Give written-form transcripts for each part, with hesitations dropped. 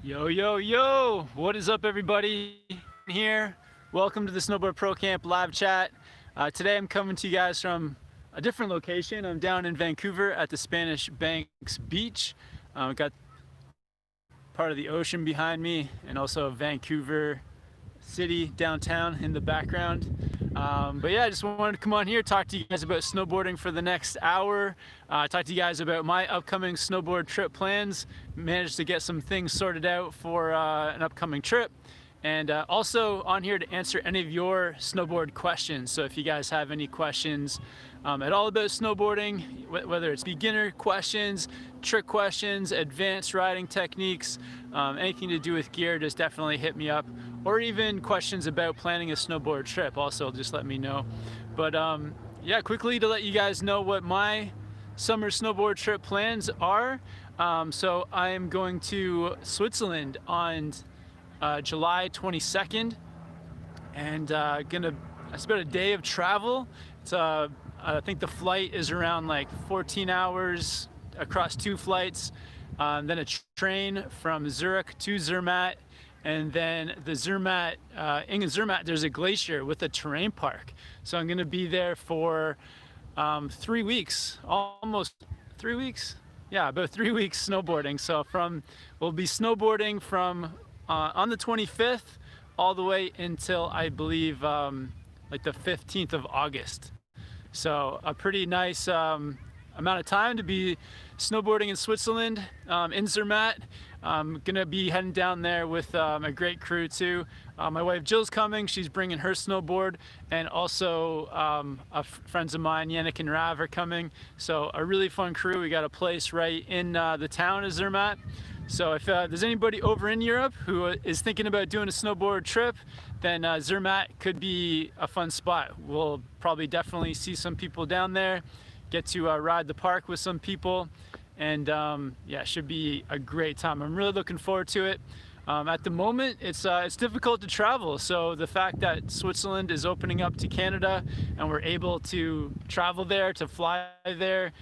Yo, yo, yo! What is up, everybody? Here, welcome to the Snowboard Pro Camp live chat. Today I'm coming to you guys from a different location. I'm down in Vancouver at the Spanish Banks Beach. Got part of the ocean behind me and also Vancouver City downtown in the background. But yeah, I just wanted to come on here, talk to you guys about snowboarding for the next hour, talk to you guys about my upcoming snowboard trip plans, managed to get some things sorted out for an upcoming trip, and also on here to answer any of your snowboard questions. So if you guys have any questions at all about snowboarding, whether it's beginner questions, trick questions, advanced riding techniques, anything to do with gear, just definitely hit me up. Or even questions about planning a snowboard trip, also just let me know. But yeah, quickly to let you guys know what my summer snowboard trip plans are. So I am going to Switzerland on July 22nd, and it's about a day of travel. It's I think the flight is around like 14 hours across 2 flights, then a train from Zurich to Zermatt, and then the Zermatt, in Zermatt there's a glacier with a terrain park. So I'm gonna be there for 3 weeks, almost 3 weeks? Yeah, about 3 weeks snowboarding. So we'll be snowboarding from on the 25th all the way until I believe like the 15th of August. So a pretty nice amount of time to be snowboarding in Switzerland, in Zermatt. I'm gonna be heading down there with a great crew too. My wife Jill's coming, she's bringing her snowboard, and also friends of mine, Yannick and Rav, are coming. So a really fun crew. We got a place right in the town of Zermatt. So if there's anybody over in Europe who is thinking about doing a snowboard trip, then Zermatt could be a fun spot. We'll probably definitely see some people down there, get to ride the park with some people, and yeah, it should be a great time. I'm really looking forward to it. At the moment, it's difficult to travel, so the fact that Switzerland is opening up to Canada and we're able to travel there, to fly there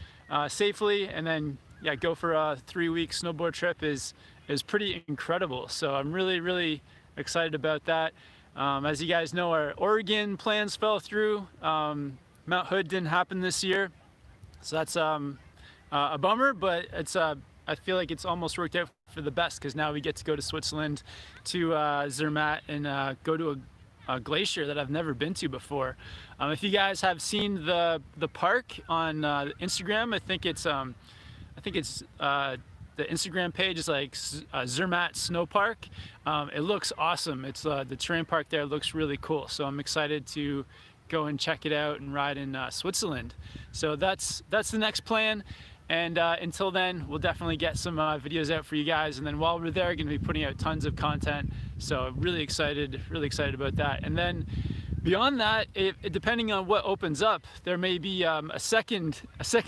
safely, and then yeah, go for a 3-week snowboard trip is pretty incredible. So I'm really excited about that. As you guys know, our Oregon plans fell through. Mount Hood didn't happen this year, so that's a bummer, but it's I feel like it's almost worked out for the best, because now we get to go to Switzerland, to Zermatt, and go to a glacier that I've never been to before. If you guys have seen the park on Instagram, I think it's the Instagram page is like Zermatt Snow Park. It looks awesome. It's the terrain park there looks really cool. So I'm excited to go and check it out and ride in Switzerland. So that's the next plan. And until then, we'll definitely get some videos out for you guys. And then while we're there, going to be putting out tons of content. So really excited about that. And then beyond that, depending on what opens up, there may be a second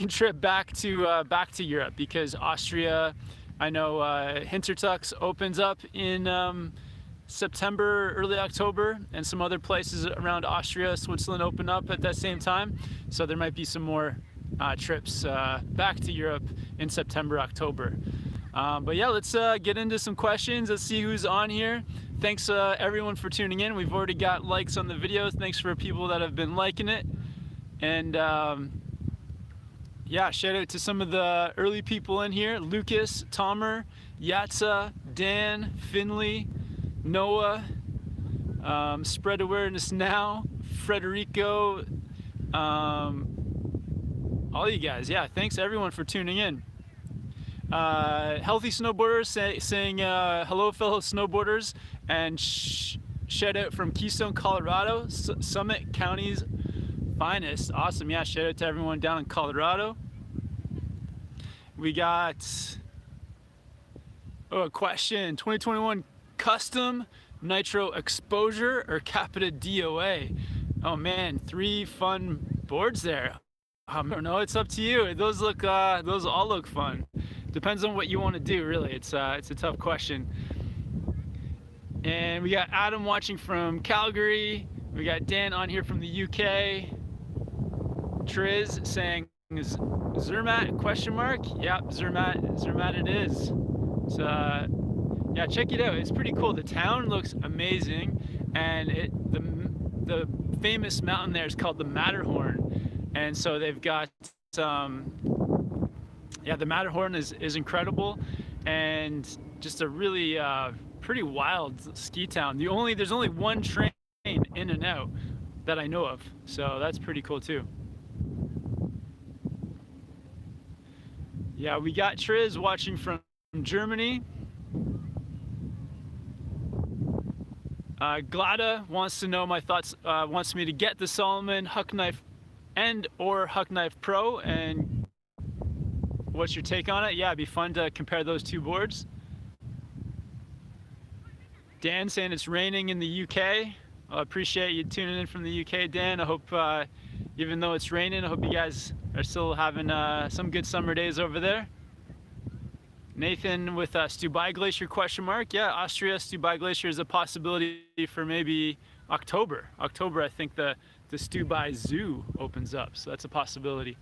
trip back to Europe, because Austria, I know Hintertux opens up in September, early October, and some other places around Austria, Switzerland open up at that same time. So there might be some more trips back to Europe in September, October. But yeah, let's get into some questions. Let's see who's on here. Thanks everyone for tuning in. We've already got likes on the videos. Thanks for people that have been liking it. And yeah, shout out to some of the early people in here: Lucas, Tomer, Yatsa, Dan, Finley, Noah, Spread Awareness Now, Frederico, all you guys. Yeah, thanks everyone for tuning in. Healthy Snowboarders saying hello fellow snowboarders, and shout out from Keystone, Colorado, Summit County's finest. Awesome. Yeah, shout out to everyone down in Colorado. We got a question: 2021 custom nitro exposure or Capita DOA? Oh man, 3 fun boards there. I don't know, it's up to you. Those all look fun. Depends on what you want to do, really. It's a tough question. And we got Adam watching from Calgary. We got Dan on here from the UK. Triz saying Zermatt ? Yep, Zermatt it is. It's Yeah, check it out. It's pretty cool. The town looks amazing, and the famous mountain there is called the Matterhorn, and so they've got yeah, the Matterhorn is incredible, and just a really pretty wild ski town. There's only one train in and out that I know of, so that's pretty cool too. Yeah, we got Triz watching from Germany. Glada wants to know my thoughts, wants me to get the Solomon Huck Knife and or Huck Knife Pro, and what's your take on it? Yeah, it'd be fun to compare those two boards. Dan saying it's raining in the UK. I appreciate you tuning in from the UK, Dan. I hope, even though it's raining, I hope you guys are still having some good summer days over there. Nathan with Stubai Glacier question mark. Yeah, Austria, Stubai Glacier is a possibility for maybe October. October, I think the Stubai Zoo opens up, so that's a possibility.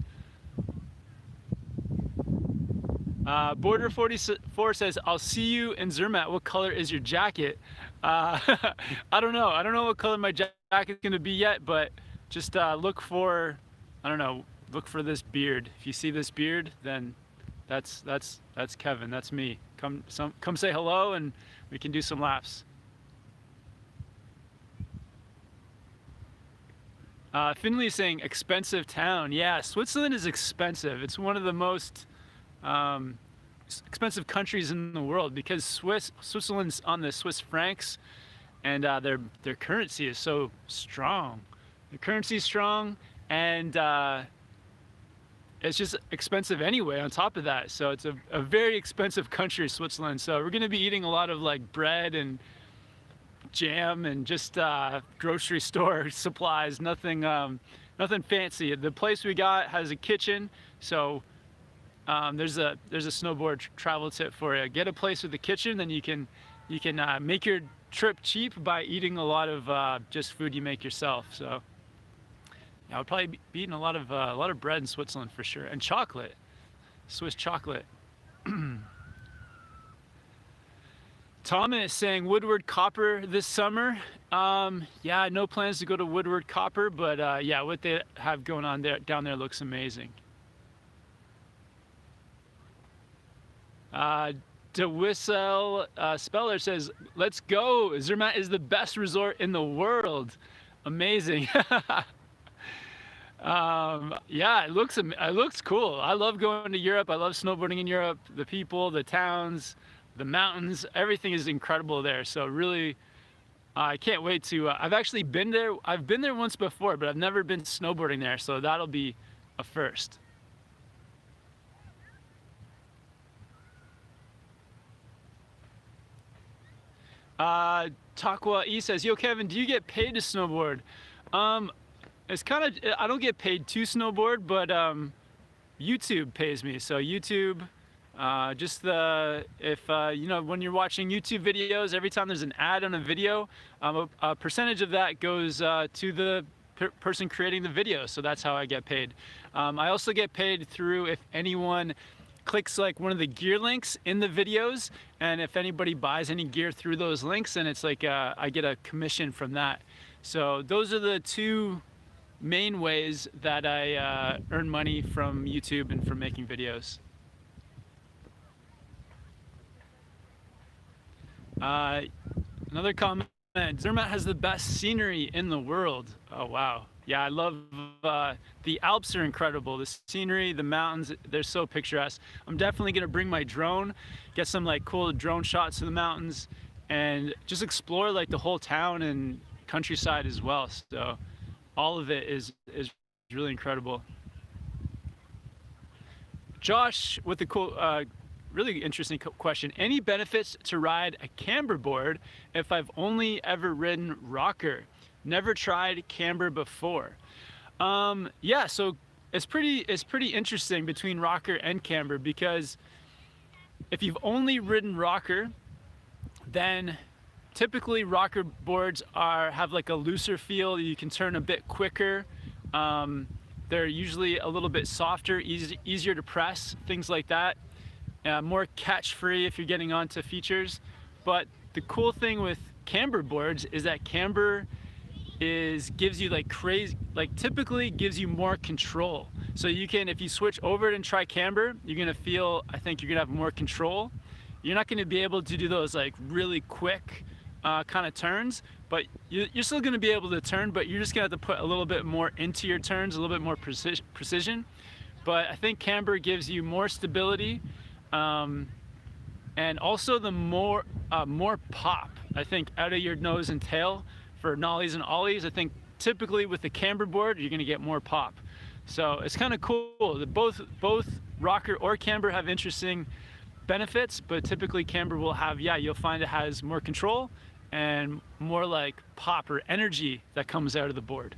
Border 44 says, I'll see you in Zermatt. What color is your jacket? I don't know. I don't know what color my jacket's gonna be yet, but just look for, I don't know, look for this beard. If you see this beard, then that's Kevin, that's me. Come say hello and we can do some laps. Finley is saying expensive town. Yeah, Switzerland is expensive. It's one of the most expensive countries in the world because Switzerland's on the Swiss francs, and their currency is so strong. The currency is strong, and it's just expensive anyway on top of that. So it's a very expensive country, Switzerland. So we're gonna be eating a lot of like bread and jam and just grocery store supplies, nothing fancy. The place we got has a kitchen, so there's a snowboard travel tip for you. Get a place with a kitchen, then you can make your trip cheap by eating a lot of just food you make yourself. So yeah, I would probably be eating a lot of bread in Switzerland for sure, and chocolate, Swiss chocolate. Thomas is saying Woodward Copper this summer. Yeah, no plans to go to Woodward Copper, but yeah, what they have going on down there looks amazing. DeWissel Speller says, let's go. Zermatt is the best resort in the world. Amazing. Yeah, it looks cool. I love going to Europe. I love snowboarding in Europe. The people, the towns, the mountains, everything is incredible there. So really, I can't wait to, I've actually been there. I've been there once before, but I've never been snowboarding there. So that'll be a first. Takwa E says, yo Kevin, do you get paid to snowboard? It's kind of, I don't get paid to snowboard, but YouTube pays me. So YouTube, you know, when you're watching YouTube videos, every time there's an ad on a video, a percentage of that goes to the person creating the video. So that's how I get paid. I also get paid through if anyone clicks like one of the gear links in the videos, and if anybody buys any gear through those links, and it's like I get a commission from that. So those are the two main ways that I earn money from YouTube and from making videos. Another comment, Zermatt has the best scenery in the world. Oh wow. Yeah, I love, the Alps are incredible. The scenery, the mountains, they're so picturesque. I'm definitely gonna bring my drone, get some like cool drone shots of the mountains, and just explore like the whole town and countryside as well. So all of it is really incredible. Josh with the cool, really interesting question. Any benefits to ride a camber board if I've only ever ridden rocker? Never tried camber before. Yeah, so it's pretty interesting between rocker and camber, because if you've only ridden rocker, then typically rocker boards have like a looser feel. You can turn a bit quicker. They're usually a little bit softer, easier to press, things like that. More catch free if you're getting onto features. But the cool thing with camber boards is that camber gives you like crazy, like typically gives you more control. So you can, if you switch over and try camber, you're gonna feel, I think you're gonna have more control. You're not gonna be able to do those like really quick kind of turns, but you're still gonna be able to turn, but you're just gonna have to put a little bit more into your turns, a little bit more precision. But I think camber gives you more stability, and also the more pop, I think, out of your nose and tail for nollies and ollies. I think typically with the camber board, you're gonna get more pop. So it's kind of cool that both rocker or camber have interesting benefits, but typically camber will have, yeah, you'll find it has more control and more like pop or energy that comes out of the board.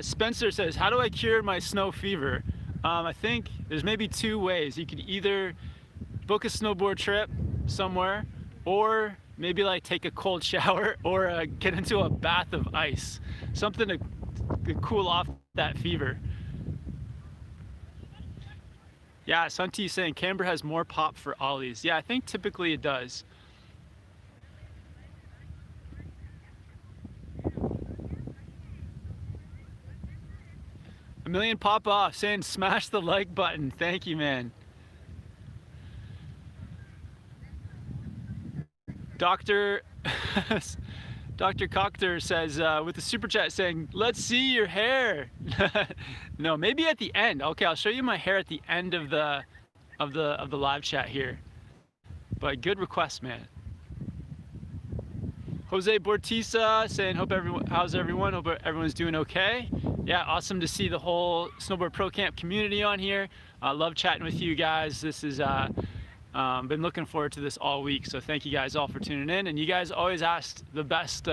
Spencer says, how do I cure my snow fever? I think there's maybe two ways. You could either book a snowboard trip somewhere, or maybe like take a cold shower, or get into a bath of ice, something to cool off that fever. Yeah, Sunti saying camber has more pop for ollies. Yeah, I think typically it does. A million pop off saying smash the like button. Thank you, man. Dr. Cochter says with the super chat saying, let's see your hair. No, maybe at the end. Okay, I'll show you my hair at the end of the live chat here. But good request, man. Jose Bortisa saying, how's everyone? Hope everyone's doing okay. Yeah, awesome to see the whole Snowboard Pro Camp community on here. I love chatting with you guys. This is been looking forward to this all week. So thank you guys all for tuning in. And you guys always ask the best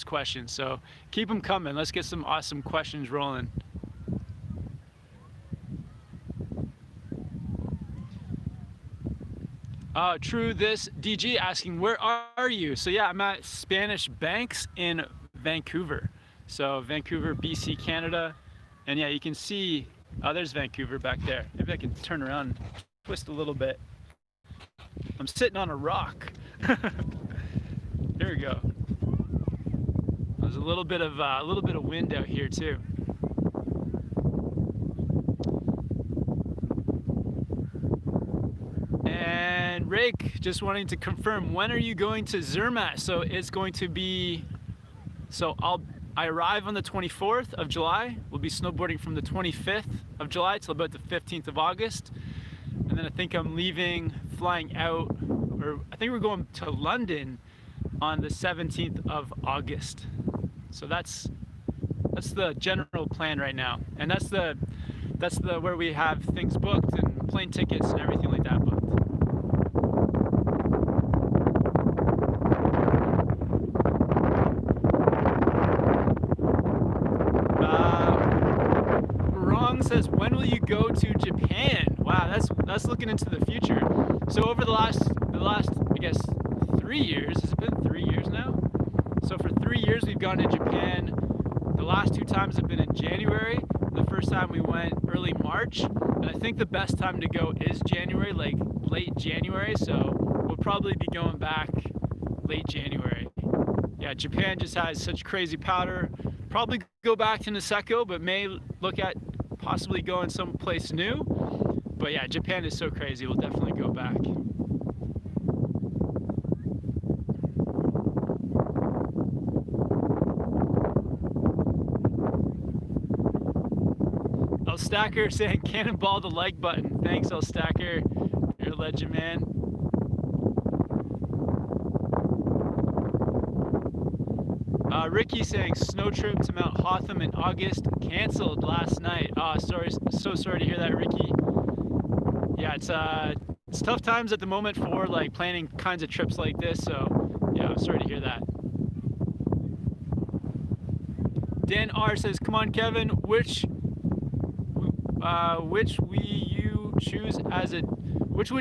questions. So keep them coming. Let's get some awesome questions rolling. True this DG asking, where are you? So yeah, I'm at Spanish Banks in Vancouver. So Vancouver, BC, Canada. And yeah, you can see, there's Vancouver back there. Maybe I can turn around, twist a little bit. I'm sitting on a rock. There we go. There's a little bit of wind out here too. And Rick just wanting to confirm, when are you going to Zermatt? So it's going to be, I arrive on the 24th of July. We'll be snowboarding from the 25th of July till about the 15th of August. And then I think I'm flying out, or I think we're going to London on the 17th of August. So that's the general plan right now. And that's the where we have things booked and plane tickets and everything like that booked. Says, when will you go to Japan? Wow, that's looking into the future. So over the last I guess 3 years, has it been 3 years now? So for 3 years we've gone to Japan. The last 2 times have been in January. The first time we went early March, and I think the best time to go is January, like late January. So we'll probably be going back late January. Yeah, Japan just has such crazy powder. Probably go back to Niseko, but may look at possibly going someplace new. But yeah, Japan is so crazy, we'll definitely go back. El Stacker saying cannonball the like button. Thanks, El Stacker. You're a legend, man. Ricky saying snow trip to Mount Hotham in August canceled last night. So sorry to hear that, Ricky. Yeah, it's tough times at the moment for like planning kinds of trips like this. So yeah, I'm sorry to hear that. Dan R says, come on, Kevin, which would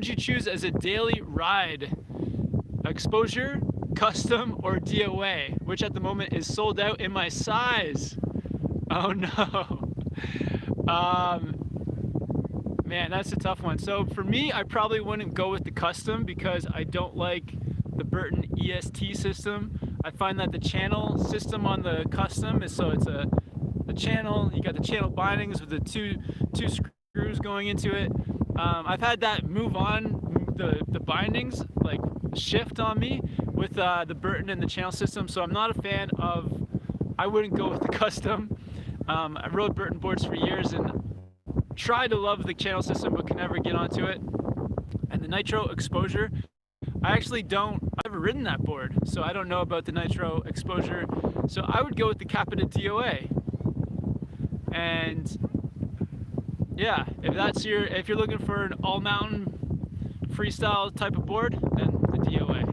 you choose as a daily ride? Exposure, custom, or DOA, which at the moment is sold out in my size. Oh no. Man, that's a tough one. So for me, I probably wouldn't go with the custom because I don't like the Burton EST system. I find that the channel system on the custom is it's a channel. You got the channel bindings with the two screws going into it. I've had that move on the bindings like shift on me with the Burton and the channel system. So I'm not a fan of. I wouldn't go with the custom. I rode Burton boards for years and tried to love the channel system but could never get onto it. And the nitro exposure, I've never ridden that board, so I don't know about the nitro exposure. So I would go with the Capita DOA. And yeah, if you're looking for an all mountain freestyle type of board, then the DOA.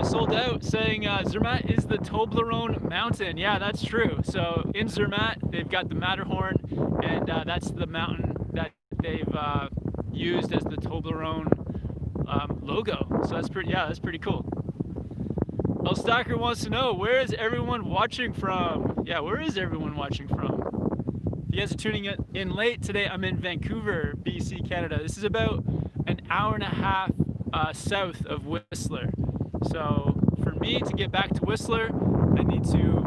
Sold out saying Zermatt is the Toblerone mountain. Yeah, that's true. So in Zermatt, they've got the Matterhorn, and that's the mountain that they've used as the Toblerone logo. So that's pretty cool. El Stacker wants to know, where is everyone watching from? Yeah, where is everyone watching from? If you guys are tuning in late today, I'm in Vancouver, BC, Canada. This is about an hour and a half south of Whistler. So for me to get back to Whistler, I need to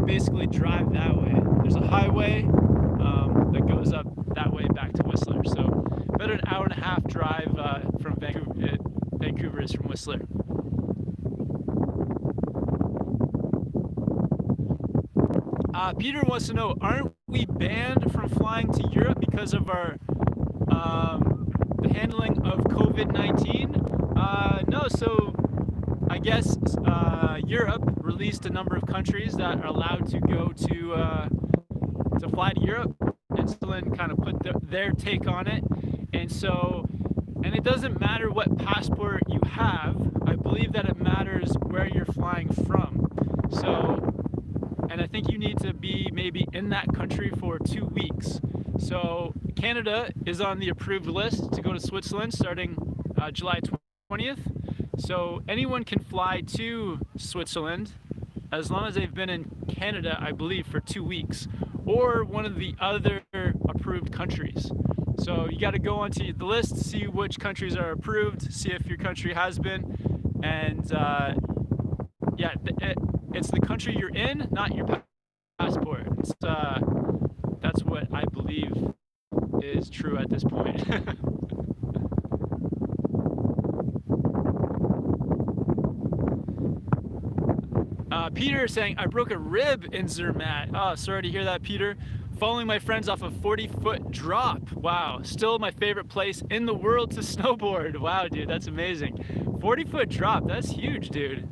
basically drive that way. There's a highway that goes up that way back to Whistler. So about an hour and a half drive from Vancouver. Vancouver is from Whistler. Peter wants to know, aren't we banned from flying to Europe because of our the handling of COVID-19? No, so I guess Europe released a number of countries that are allowed to go to fly to Europe, and Switzerland kind of put their take on it. And it doesn't matter what passport you have. I believe that it matters where you're flying from. And I think you need to be maybe in that country for 2 weeks. So Canada is on the approved list to go to Switzerland starting July 20th. So anyone can fly to Switzerland as long as they've been in Canada, I believe, for 2 weeks, or one of the other approved countries. So you got to go onto the list, see which countries are approved, see if your country has been, and yeah, it's the country you're in, not your passport. That's what I believe is true at this point. Peter saying, I broke a rib in Zermatt. Oh, sorry to hear that, Peter. Following my friends off a 40-foot drop. Wow, still my favorite place in the world to snowboard. Wow, dude, that's amazing. 40-foot drop, that's huge, dude.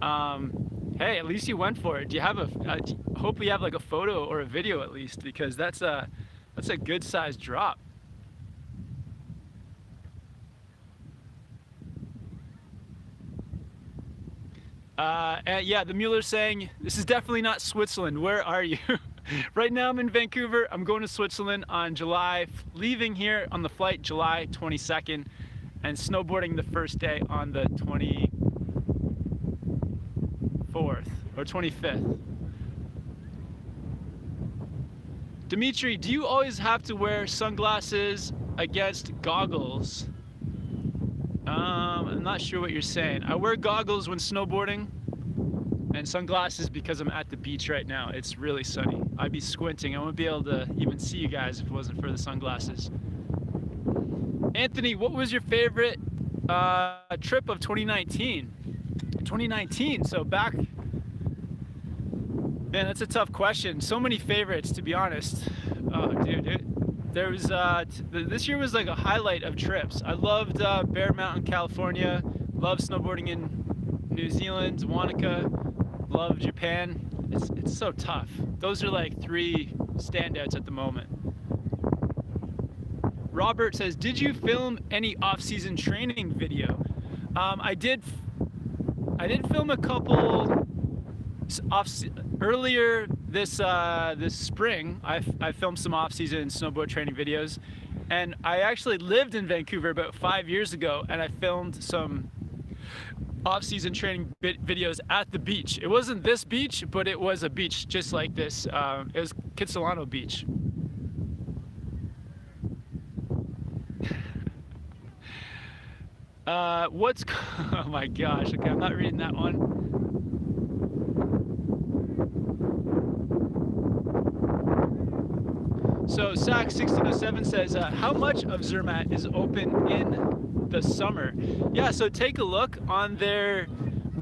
Hey, at least you went for it. Do you have hopefully you have like a photo or a video at least, because that's a good sized drop. And yeah, the Mueller's saying, this is definitely not Switzerland. Where are you? Right now I'm in Vancouver. I'm going to Switzerland on leaving here on the flight July 22nd, and snowboarding the first day on the 24th or 25th. Dimitri, do you always have to wear sunglasses against goggles? I'm not sure what you're saying. I wear goggles when snowboarding and sunglasses because I'm at the beach right now. It's really sunny. I'd be squinting. I wouldn't be able to even see you guys if it wasn't for the sunglasses. Anthony, what was your favorite trip of 2019? 2019, so back... Man, that's a tough question. So many favorites, to be honest. Oh, dude. There was this year was like a highlight of trips. I loved Bear Mountain, California. Loved snowboarding in New Zealand, Wanaka. Loved Japan. It's so tough. Those are like 3 standouts at the moment. Robert says, did you film any off-season training video? I did film a couple earlier this spring. I filmed some off-season snowboard training videos, and I actually lived in Vancouver about 5 years ago, and I filmed some off-season training videos at the beach. It wasn't this beach, but it was a beach just like this. It was Kitsilano Beach. Oh my gosh, okay, I'm not reading that one. So SAC 1607 says, how much of Zermatt is open in the summer? Yeah, so take a look on their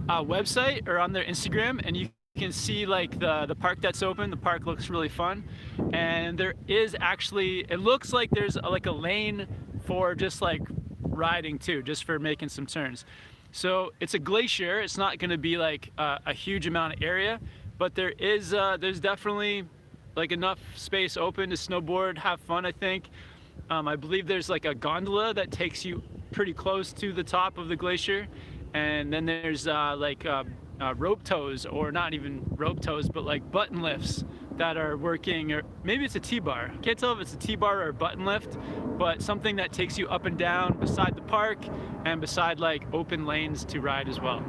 website or on their Instagram, and you can see like the park that's open. The park looks really fun, and there is actually, it looks like there's like a lane for just like riding too, just for making some turns. So it's a glacier. It's not going to be like a huge amount of area, but there is there's definitely like enough space open to snowboard, have fun. I think I believe there's like a gondola that takes you pretty close to the top of the glacier, and then there's rope tows, or not even rope tows, but like button lifts that are working, or maybe it's a T-bar. I can't tell if it's a T-bar or a button lift, but something that takes you up and down beside the park and beside like open lanes to ride as well.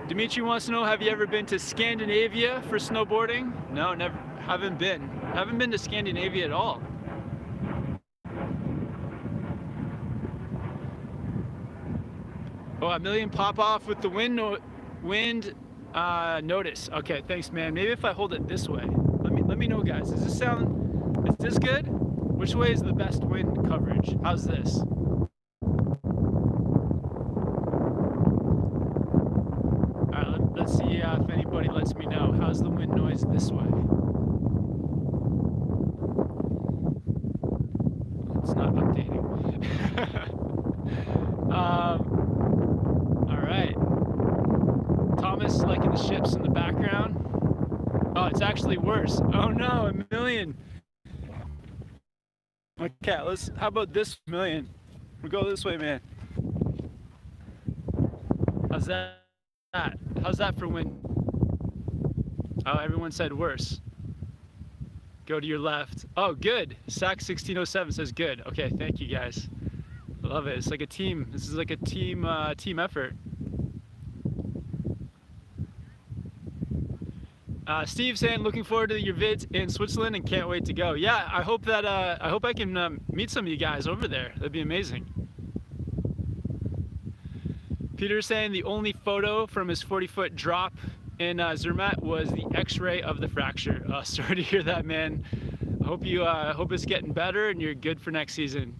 Dimitri wants to know, have you ever been to Scandinavia for snowboarding? No, never, haven't been. Haven't been to Scandinavia at all. Oh, a million pop off with the wind notice. Okay, thanks, man. Maybe if I hold it this way. Let me know, guys. Does this sound? Is this good? Which way is the best wind coverage? How's this? Let's see if anybody lets me know. How's the wind noise this way? It's not updating. All right. Thomas liking the ships in the background. Oh, it's actually worse. Oh no, a million. Okay, how about this million? We'll go this way, man. How's that? How's that for wind? Oh, everyone said worse. Go to your left. Oh, good. SAC 1607 says good. Okay, thank you guys. I love it. It's like a team. This is like a team effort. Steve saying, looking forward to your vids in Switzerland and can't wait to go. Yeah, I hope that I hope I can meet some of you guys over there. That'd be amazing. Peter's saying the only photo from his 40-foot drop in Zermatt was the x-ray of the fracture. Sorry to hear that, man. I hope you hope it's getting better and you're good for next season.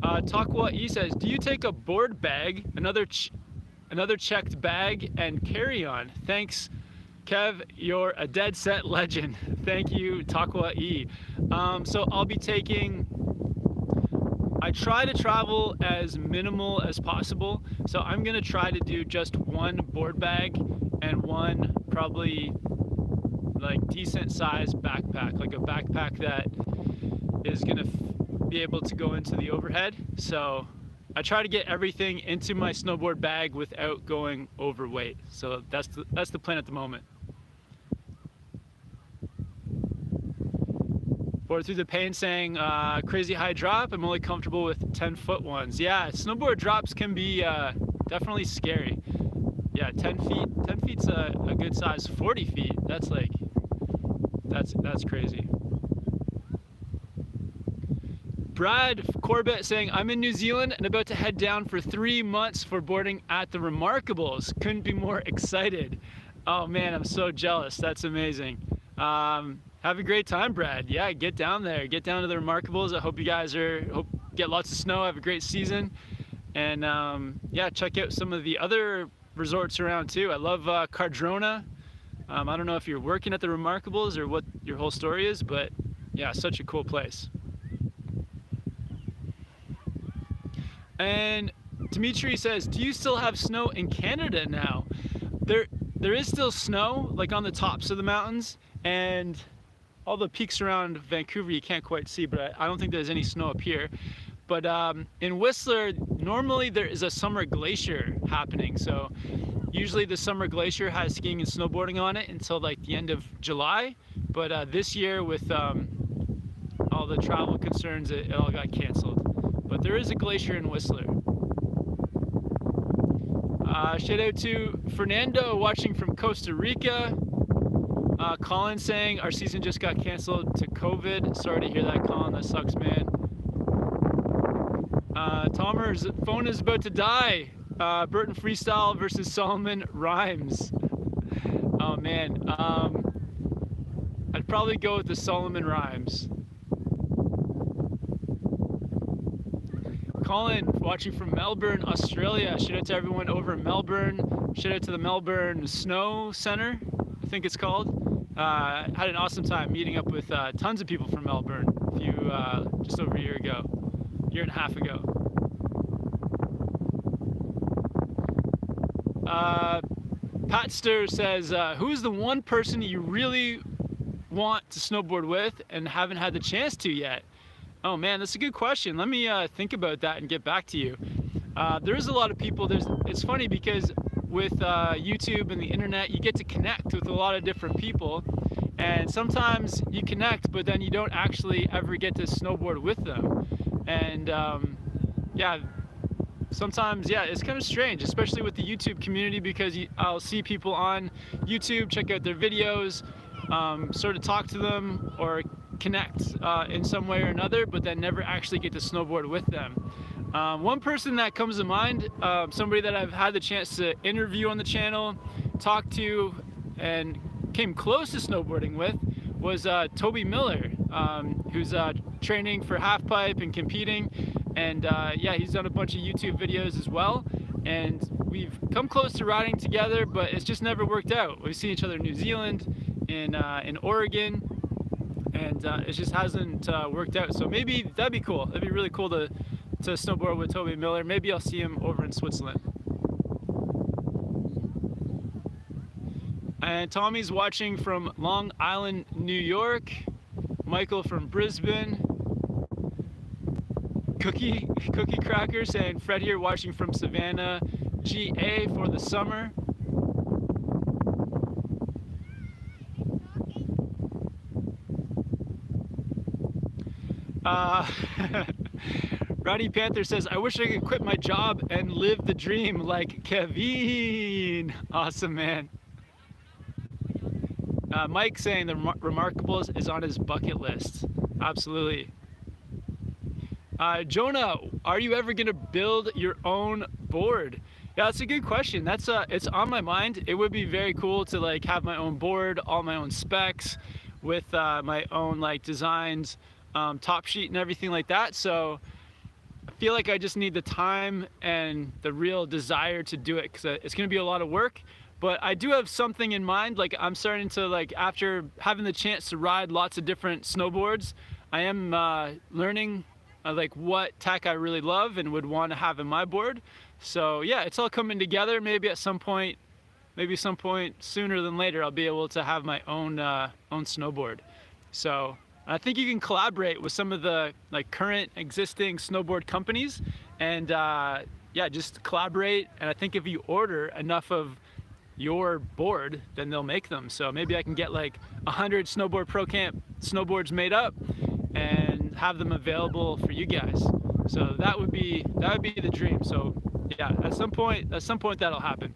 Takwa E says, do you take a board bag, another checked bag, and carry on? Thanks, Kev, you're a dead set legend. Thank you, Takwa E. So I'll be taking, I try to travel as minimal as possible. So I'm gonna try to do just one board bag and one probably like decent sized backpack, like a backpack that is gonna be able to go into the overhead. So I try to get everything into my snowboard bag without going overweight. So that's the plan at the moment. Board through the pain saying, crazy high drop, I'm only comfortable with 10-foot ones. Yeah, snowboard drops can be definitely scary. Yeah, 10 feet's a good size. 40 feet, that's like, that's crazy. Brad Corbett saying, I'm in New Zealand and about to head down for 3 months for boarding at the Remarkables. Couldn't be more excited. Oh man, I'm so jealous. That's amazing. Have a great time, Brad. Yeah, get down there. Get down to the Remarkables. I hope you guys get lots of snow, have a great season. And yeah, check out some of the other resorts around too. I love Cardrona. I don't know if you're working at the Remarkables or what your whole story is, but yeah, such a cool place. And Dimitri says, do you still have snow in Canada now? There is still snow, like on the tops of the mountains, and all the peaks around Vancouver you can't quite see, but I don't think there's any snow up here. But in Whistler, normally there is a summer glacier happening. So usually the summer glacier has skiing and snowboarding on it until like the end of July. But this year with all the travel concerns, it all got canceled. but there is a glacier in Whistler. Shout out to Fernando watching from Costa Rica. Colin saying our season just got canceled to COVID. Sorry to hear that, Colin. That sucks, man. Tomer's phone is about to die. Burton Freestyle versus Solomon Rhymes. Oh man. I'd probably go with the Solomon Rhymes. Colin watching from Melbourne, Australia. Shout out to everyone over in Melbourne. Shout out to the Melbourne Snow Center, I think it's called. Had an awesome time meeting up with tons of people from Melbourne just over a year and a half ago. Patster says, who's the one person you really want to snowboard with and haven't had the chance to yet? Oh man, that's a good question. Let me think about that and get back to you. There is a lot of people. It's funny because with YouTube and the internet, you get to connect with a lot of different people, and sometimes you connect, but then you don't actually ever get to snowboard with them. And yeah, sometimes, yeah, it's kind of strange, especially with the YouTube community, because I'll see people on YouTube, check out their videos, sort of talk to them or connect in some way or another, but then never actually get to snowboard with them. One person that comes to mind, somebody that I've had the chance to interview on the channel, talk to, and came close to snowboarding with was Toby Miller, who's training for halfpipe and competing, and yeah, he's done a bunch of YouTube videos as well, and we've come close to riding together, but it's just never worked out. We've seen each other in New Zealand, in Oregon, and it just hasn't worked out. So maybe that'd be cool. That'd be really cool to snowboard with Toby Miller. Maybe I'll see him over in Switzerland. And Tommy's watching from Long Island, New York. Michael from Brisbane. Cookie Cracker saying Fred here watching from Savannah, GA for the summer. Rowdy Panther says, I wish I could quit my job and live the dream like Kevin. Awesome, man. Mike saying the Remarkables is on his bucket list. Absolutely. Jonah, are you ever gonna build your own board? Yeah, that's a good question. That's it's on my mind. It would be very cool to like have my own board, all my own specs, with my own like designs, top sheet and everything like that. So I feel like I just need the time and the real desire to do it, because it's gonna be a lot of work. But I do have something in mind. Like I'm starting to, like, after having the chance to ride lots of different snowboards, I am learning like what tech I really love and would want to have in my board. So yeah, it's all coming together. Maybe at some point, sooner than later, I'll be able to have my own snowboard. So I think you can collaborate with some of the like current existing snowboard companies, and yeah, just collaborate. And I think if you order enough of your board, then they'll make them. So maybe I can get like 100 Snowboard Pro Camp snowboards made up and have them available for you guys. So that would be the dream. So yeah, at some point that'll happen.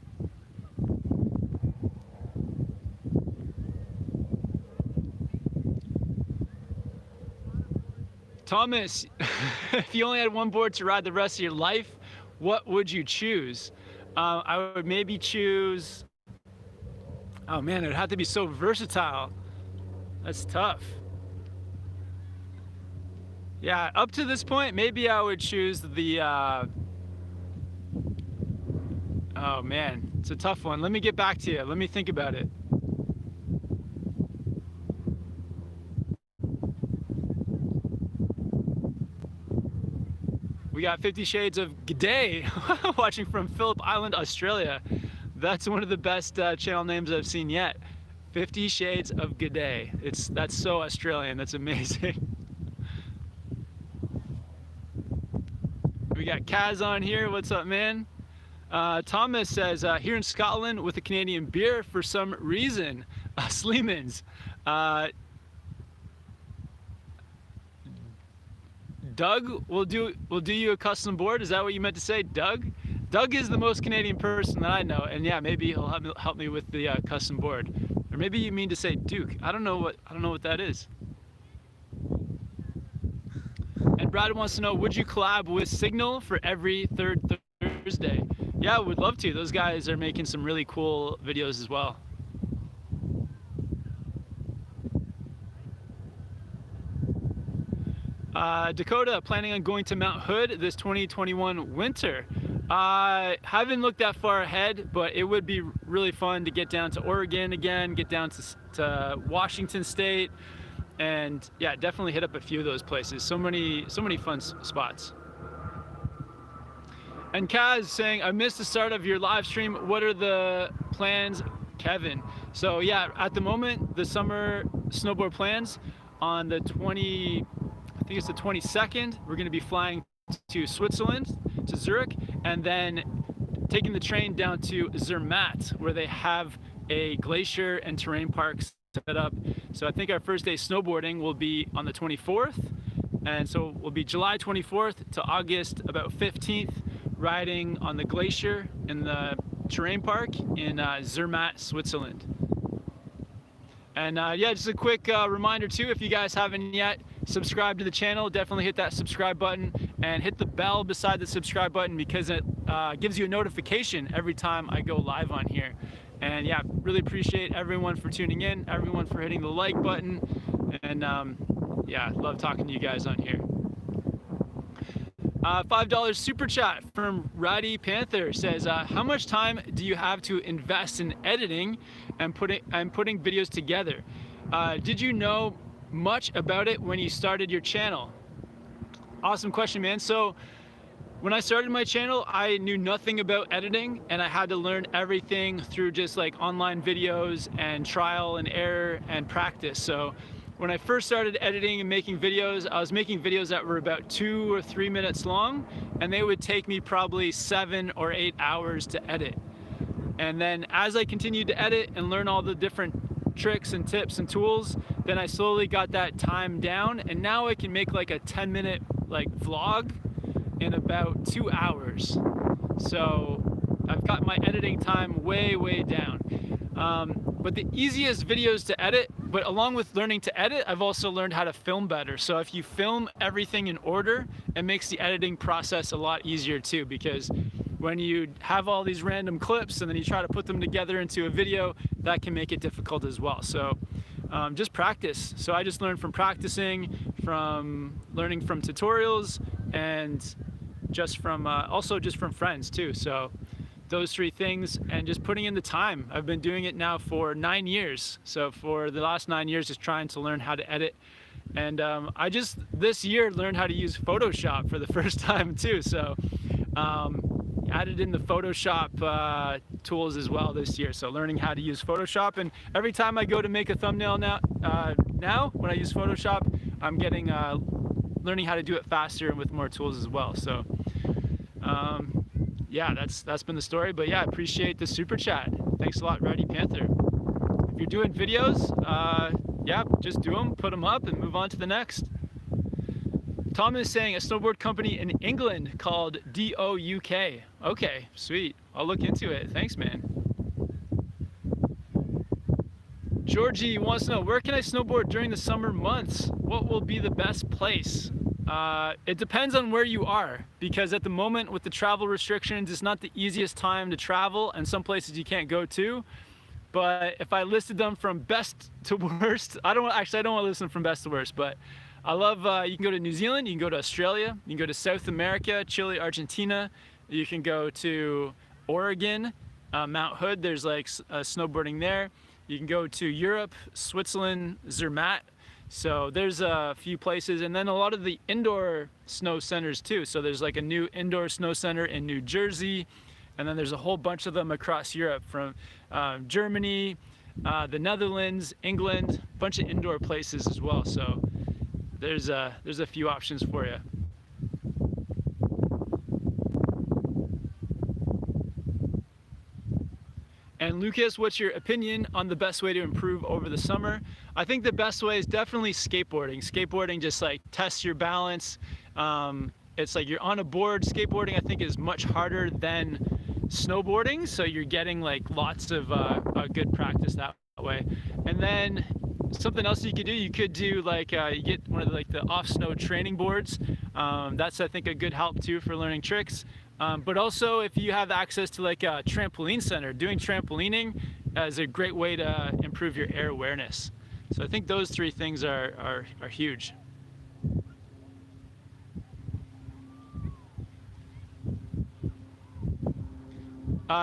Thomas, if you only had one board to ride the rest of your life, what would you choose? I would maybe choose, oh man, it would have to be so versatile. That's tough. Yeah, up to this point, maybe I would choose the, oh man, it's a tough one. Let me get back to you. Let me think about it. We got 50 Shades of G'day watching from Phillip Island, Australia. That's one of the best channel names I've seen yet. 50 Shades of G'day. That's so Australian. That's amazing. We got Kaz on here. What's up, man? Thomas says, here in Scotland with a Canadian beer for some reason. Sleeman's. Doug will do you a custom board. Is that what you meant to say, Doug? Doug is the most Canadian person that I know, and yeah, maybe he'll help me with the custom board. Or maybe you mean to say Duke. I don't know what that is. And Brad wants to know, would you collab with Signal for every third Thursday? Yeah, I would love to. Those guys are making some really cool videos as well. Dakota, planning on going to Mount Hood this 2021 winter. Haven't looked that far ahead, but it would be really fun to get down to Oregon again, get down to Washington State, and yeah, definitely hit up a few of those places. So many fun spots. And Kaz saying, I missed the start of your live stream. What are the plans, Kevin? So yeah, at the moment, the summer snowboard plans on the I think it's the 22nd, we're gonna be flying to Switzerland, to Zurich, and then taking the train down to Zermatt, where they have a glacier and terrain park set up. So I think our first day snowboarding will be on the 24th, and so we'll be July 24th to August about 15th, riding on the glacier in the terrain park in Zermatt, Switzerland. And yeah, just a quick reminder too, if you guys haven't yet, subscribe to the channel. Definitely hit that subscribe button and hit the bell beside the subscribe button, because it gives you a notification every time I go live on here. And yeah, really appreciate everyone for tuning in, everyone for hitting the like button, and yeah, love talking to you guys on here. $5 super chat from Ratty Panther says, how much time do you have to invest in editing and putting videos together? Did you know much about it when you started your channel? Awesome question, man. So when I started my channel, I knew nothing about editing, and I had to learn everything through just like online videos and trial and error and practice. So when I first started editing and making videos, I was making videos that were about 2 or 3 minutes long, and they would take me probably 7 or 8 hours to edit. And then as I continued to edit and learn all the different tricks and tips and tools, then I slowly got that time down, and now I can make like a 10-minute like vlog in about 2 hours. So I've got my editing time way down. But the easiest videos to edit, but along with learning to edit, I've also learned how to film better. So if you film everything in order, it makes the editing process a lot easier too, because when you have all these random clips and then you try to put them together into a video, that can make it difficult as well. So just practice. So I just learned from practicing, from learning from tutorials, and just from also just from friends too. So those 3 things, and just putting in the time. I've been doing it now for 9 years. So for the last 9 years, just trying to learn how to edit. And I just this year learned how to use Photoshop for the first time too. So added in the Photoshop tools as well this year. So learning how to use Photoshop, and every time I go to make a thumbnail now when I use Photoshop, I'm getting learning how to do it faster and with more tools as well. So yeah, that's been the story. But yeah, I appreciate the super chat. Thanks a lot, Ratty Panther. If you're doing videos, yeah, just do them, put them up, and move on to the next. Tom is saying a snowboard company in England called DOUK. Okay, sweet. I'll look into it. Thanks, man. Georgie wants to know, where can I snowboard during the summer months? What will be the best place? It depends on where you are, because at the moment with the travel restrictions, it's not the easiest time to travel, and some places you can't go to. But if I listed them from best to worst, I don't want to listen from best to worst, but I love, you can go to New Zealand, you can go to Australia, you can go to South America, Chile, Argentina, you can go to Oregon, Mount Hood, there's like snowboarding there. You can go to Europe, Switzerland, Zermatt. So there's a few places, and then a lot of the indoor snow centers too. So there's like a new indoor snow center in New Jersey, and then there's a whole bunch of them across Europe, from Germany, the Netherlands, England, a bunch of indoor places as well. So there's a few options for you. And Lucas, what's your opinion on the best way to improve over the summer? I think the best way is definitely skateboarding. Skateboarding just like tests your balance, It's like you're on a board. Skateboarding, I think, is much harder than snowboarding, so you're getting like lots of good practice that way. And then something else you could do like you get one of the off snow training boards. That's, I think, a good help too for learning tricks. But also, if you have access to like a trampoline center, doing trampolining is a great way to improve your air awareness. So I think those three things are huge.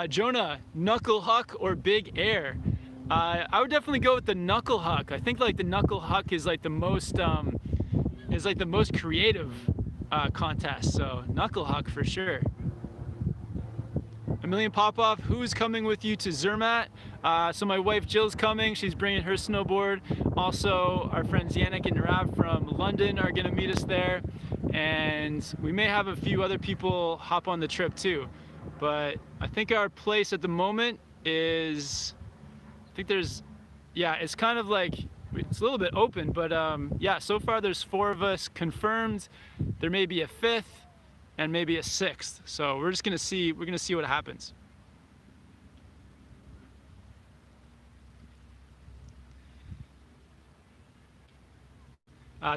Jonah, knuckle huck or big air? I would definitely go with the knuckle huck. I think like the knuckle huck is like the most creative contest. So knuckle huck for sure. Emilian Popoff, who's coming with you to Zermatt? So my wife Jill's coming. She's bringing her snowboard. Also, our friends Yannick and Rav from London are gonna meet us there, and we may have a few other people hop on the trip too. But I think our place at the moment is, I think there's, yeah, it's kind of like, it's a little bit open, but yeah, so far there's 4 of us confirmed. There may be a 5th and maybe a 6th. So we're just gonna see, what happens.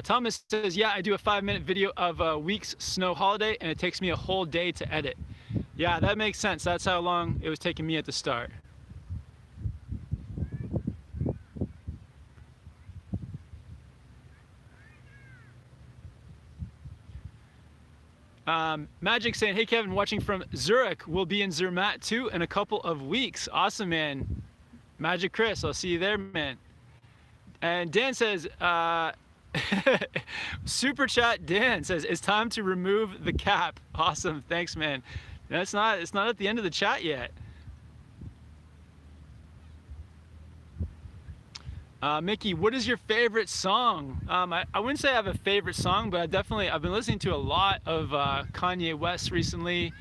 Thomas says, yeah, I do a 5-minute video of a week's snow holiday and it takes me a whole day to edit. Yeah, that makes sense. That's how long it was taking me at the start. Magic saying, hey Kevin, watching from Zurich. We'll be in Zermatt too in a couple of weeks. Awesome, man. Magic Chris, I'll see you there, man. And Dan says, super chat Dan says, it's time to remove the cap. Awesome, thanks, man. It's not at the end of the chat yet. Mickey, what is your favorite song? I wouldn't say I have a favorite song, but I've been listening to a lot of Kanye West recently,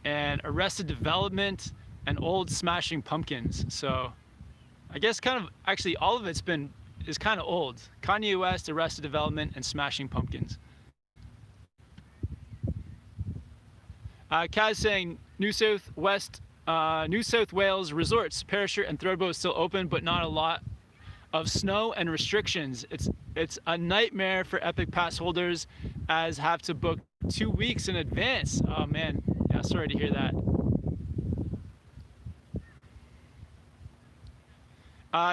and Arrested Development, and old Smashing Pumpkins. So I guess actually all of it's is kind of old. Kanye West, Arrested Development, and Smashing Pumpkins. Kaz saying New South Wales resorts, parachute and throwboat still open, but not a lot of snow and restrictions. It's a nightmare for Epic Pass holders, as have to book 2 weeks in advance. Oh man, yeah, sorry to hear that.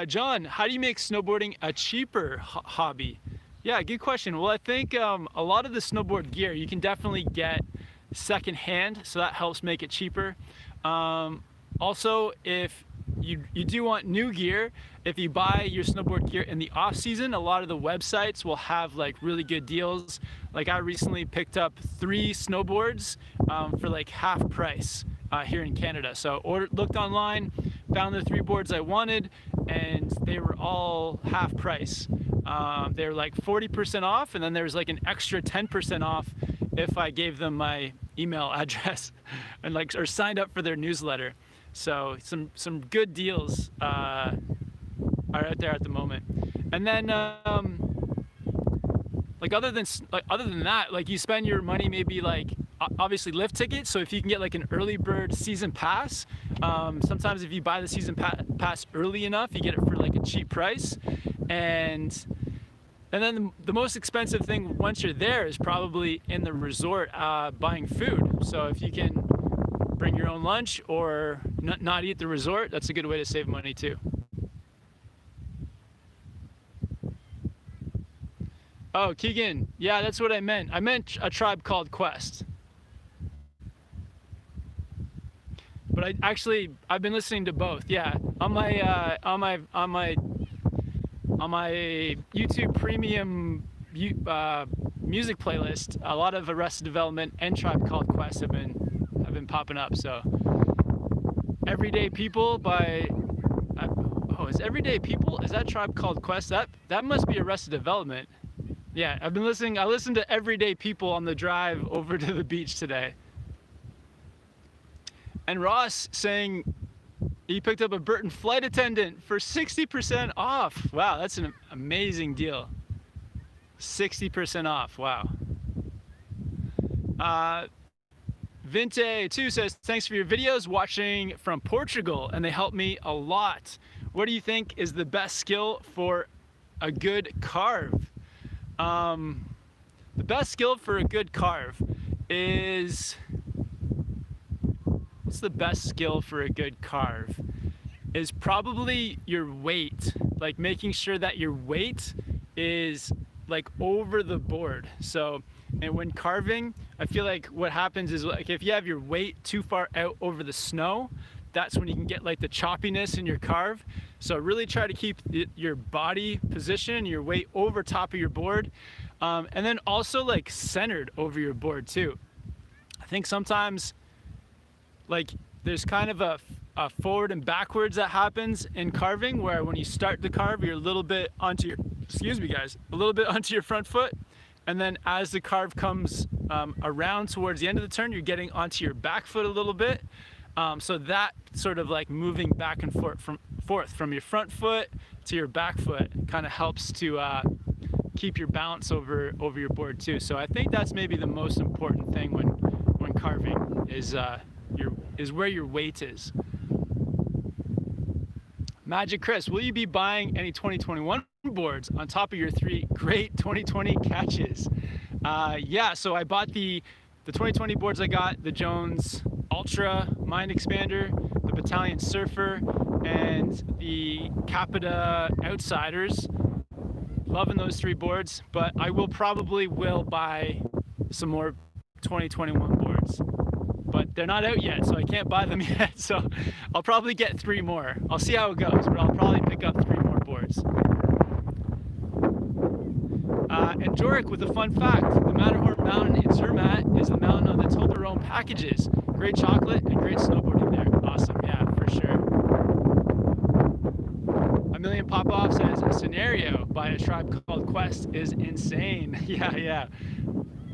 John, how do you make snowboarding a cheaper hobby? Yeah, good question. Well, I think a lot of the snowboard gear you can definitely get secondhand, so that helps make it cheaper. Also, if you do want new gear, if you buy your snowboard gear in the off season, a lot of the websites will have like really good deals. Like I recently picked up 3 snowboards for like half price here in Canada. So looked online, found the 3 boards I wanted, and they were all half price. They were like 40% off, and then there was like an extra 10% off if I gave them my email address and or signed up for their newsletter. So some good deals are out there at the moment. And then other than that, like you spend your money maybe like obviously lift tickets. So if you can get like an early bird season pass, sometimes if you buy the season pass early enough, you get it for like a cheap price. And then the most expensive thing once you're there is probably in the resort buying food. So if you can bring your own lunch or not eat the resort, that's a good way to save money too. Oh, Keegan, yeah, that's what I meant. I meant A Tribe Called Quest. But I've been listening to both. Yeah, on my YouTube Premium music playlist, a lot of Arrested Development and Tribe Called Quest have been popping up. So Everyday People by is Everyday People, is that Tribe Called Quest? That must be Arrested Development. Yeah, I listened to Everyday People on the drive over to the beach today. And Ross saying he picked up a Burton flight attendant for 60% off. Wow, that's an amazing deal. 60% off, wow. Vinte2 says, thanks for your videos, watching from Portugal, and they help me a lot. What do you think is the best skill for a good carve? The best skill for a good carve is, what's the best skill for a good carve? Is probably your weight, like making sure that your weight is like over the board. So, and when carving, I feel like what happens is, like, if you have your weight too far out over the snow, that's when you can get like the choppiness in your carve. So really try to keep your body position, your weight over top of your board, and then also like centered over your board too. I think sometimes like there's kind of a forward and backwards that happens in carving, where when you start to carve, you're a little bit onto your, excuse me guys, a little bit onto your front foot, and then as the carve comes around towards the end of the turn, you're getting onto your back foot a little bit. So that sort of like moving back and forth from your front foot to your back foot kind of helps to keep your balance over your board too. So I think that's maybe the most important thing when carving is where your weight is. Magic Chris, will you be buying any 2021 boards on top of your 3 great 2020 catches? Yeah, so I bought the 2020 boards. I got the Jones Ultra Mind Expander, the Battalion Surfer, and the Capita Outsiders. Loving those 3 boards, but I will buy some more 2021 boards. But they're not out yet, so I can't buy them yet. So I'll probably get 3 more. I'll see how it goes, but I'll probably pick up 3 more boards. And Jorik with a fun fact: the Matterhorn Mountain in Zermatt is the mountain on the Toblerone packages. Great chocolate and great snowboarding there. Awesome, yeah, for sure. A Million Pop-Off says, Scenario by A Tribe Called Quest is insane. Yeah.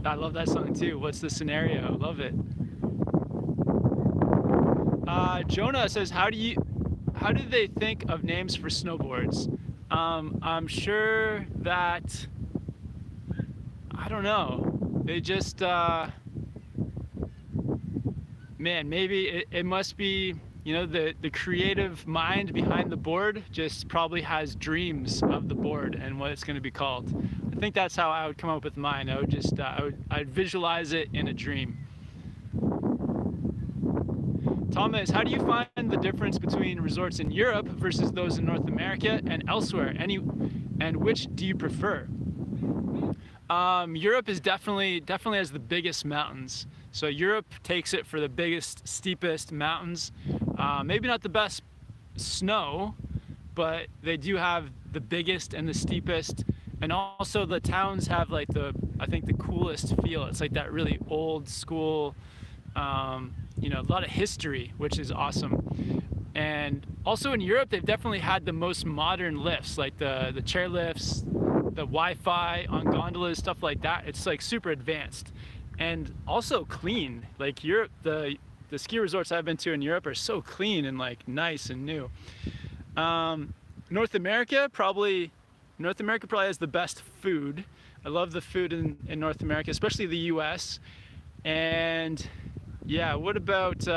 I love that song too. What's the scenario? Love it. Jonah says, how do they think of names for snowboards? I'm sure that, I don't know, they just, man, maybe it must be, you know, the creative mind behind the board just probably has dreams of the board and what it's going to be called. I think that's how I would come up with mine. I would just, I'd visualize it in a dream. Thomas, how do you find the difference between resorts in Europe versus those in North America and elsewhere? And which do you prefer? Europe is definitely has the biggest mountains. So Europe takes it for the biggest, steepest mountains. Maybe not the best snow, but they do have the biggest and the steepest. And also the towns have like I think the coolest feel. It's like that really old school, you know, a lot of history, which is awesome. And also in Europe, they've definitely had the most modern lifts, like the chair lifts, the Wi-Fi on gondolas, stuff like that. It's like super advanced and also clean. Like Europe, the ski resorts I've been to in Europe are so clean and like nice and new. North America probably has the best food. I love the food in North America, especially the US. And yeah, what about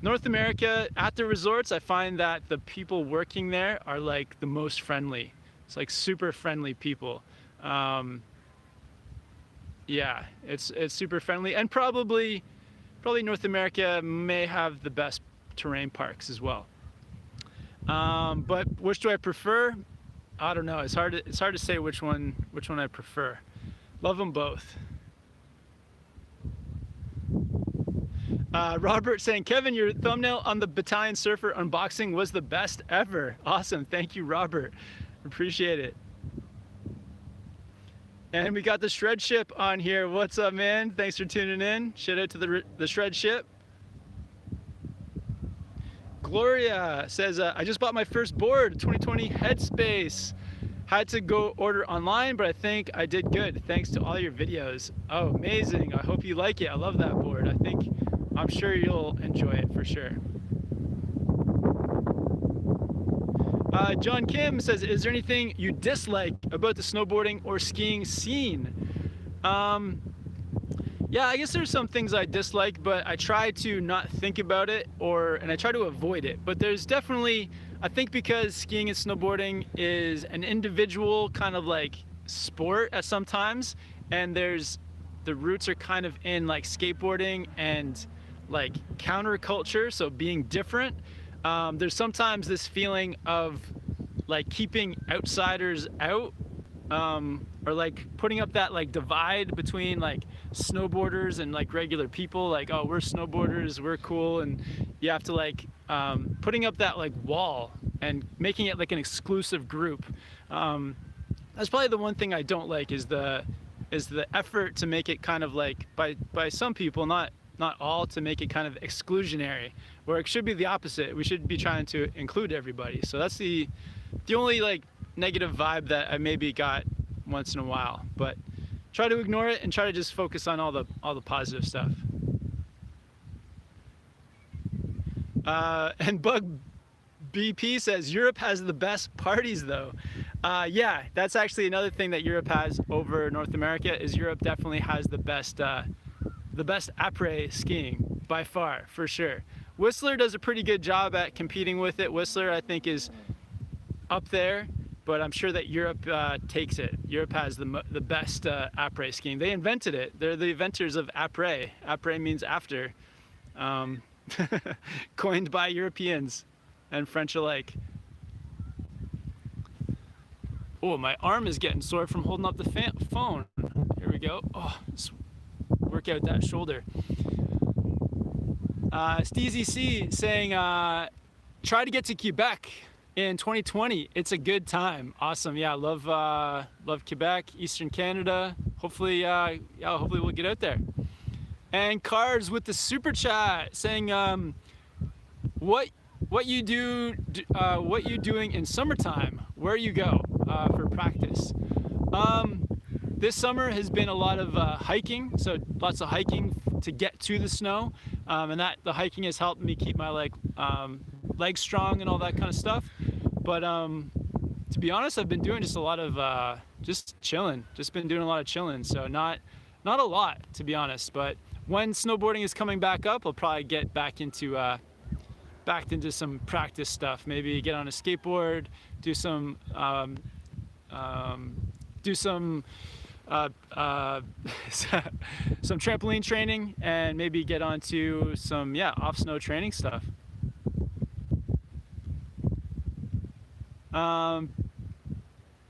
North America? At the resorts, I find that the people working there are like the most friendly. It's like super friendly people. Yeah, it's super friendly, and probably North America may have the best terrain parks as well. But which do I prefer? I don't know. It's hard to say which one I prefer. Love them both. Robert saying, Kevin, your thumbnail on the Battalion Surfer unboxing was the best ever. Awesome. Thank you, Robert. Appreciate it. And we got the Shred Ship on here. What's up, man? Thanks for tuning in. Shout out to the Shred Ship. Gloria says, I just bought my first board, 2020 Headspace. Had to go order online, but I think I did good. Thanks to all your videos. Oh, amazing. I hope you like it. I love that board. I'm sure you'll enjoy it for sure. John Kim says, is there anything you dislike about the snowboarding or skiing scene? Yeah, I guess there's some things I dislike, but I try to not think about it, and I try to avoid it. But there's definitely, I think because skiing and snowboarding is an individual kind of like sport at some times, and the roots are kind of in like skateboarding and like counterculture, so being different. There's sometimes this feeling of like keeping outsiders out, or like putting up that like divide between like snowboarders and like regular people, like, oh, we're snowboarders, we're cool, and you have to like putting up that like wall and making it like an exclusive group. That's probably the one thing I don't like, is the effort to make it kind of like, by some people, not all, to make it kind of exclusionary, where it should be the opposite. We should be trying to include everybody. So that's the only like negative vibe that I maybe got once in a while, but try to ignore it and try to just focus on all the positive stuff. And Bug BP says Europe has the best parties though. Yeah, that's actually another thing that Europe has over North America, is Europe definitely has the best après skiing by far, for sure. Whistler does a pretty good job at competing with it. Whistler, I think, is up there, but I'm sure that Europe takes it. Europe has the best après skiing. They invented it. They're the inventors of après. Après means after. Coined by Europeans and French alike. Oh, my arm is getting sore from holding up the phone. Here we go. Oh, let's work out that shoulder. Steezy C saying, try to get to Quebec in 2020. It's a good time. Awesome. Yeah, love Quebec, Eastern Canada. Hopefully, hopefully we'll get out there. And Cars with the super chat saying, what you doing in summertime? Where you go for practice? This summer has been a lot of hiking, so lots of hiking to get to the snow, and the hiking has helped me keep my legs strong and all that kind of stuff. But to be honest, I've been doing just a lot of just chilling. Just been doing a lot of chilling, so not a lot, to be honest. But when snowboarding is coming back up, I'll probably get back into some practice stuff. Maybe get on a skateboard, do some some trampoline training, and maybe get onto some off snow training stuff.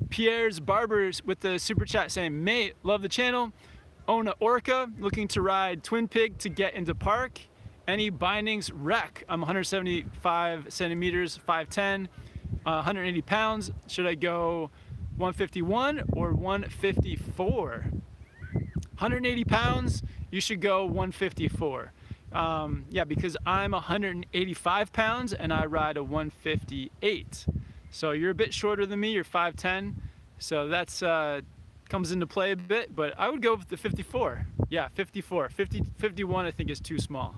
Pierre's Barbers with the super chat saying, mate, love the channel, own a Orca, looking to ride Twin Pig to get into park. Any bindings? Wreck. I'm 175 centimeters, 5'10", 180 pounds. Should I go 151 or 154? 180 pounds, you should go 154. Yeah, because I'm 185 pounds and I ride a 158. So you're a bit shorter than me, you're 5'10", so that's comes into play a bit, but I would go with the 54. Yeah, 54. 51 I think is too small.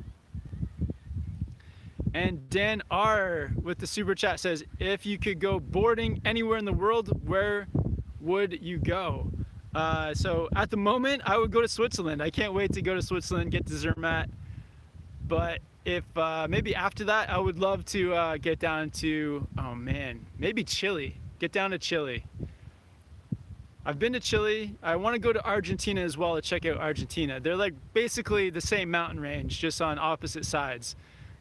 And Dan R with the super chat says, if you could go boarding anywhere in the world, where would you go? So at the moment, I would go to Switzerland. I can't wait to go to Switzerland, get to Zermatt. But if maybe after that, I would love to get down to, oh man, maybe Chile. Get down to Chile. I've been to Chile. I want to go to Argentina as well to check out Argentina. They're like basically the same mountain range, just on opposite sides.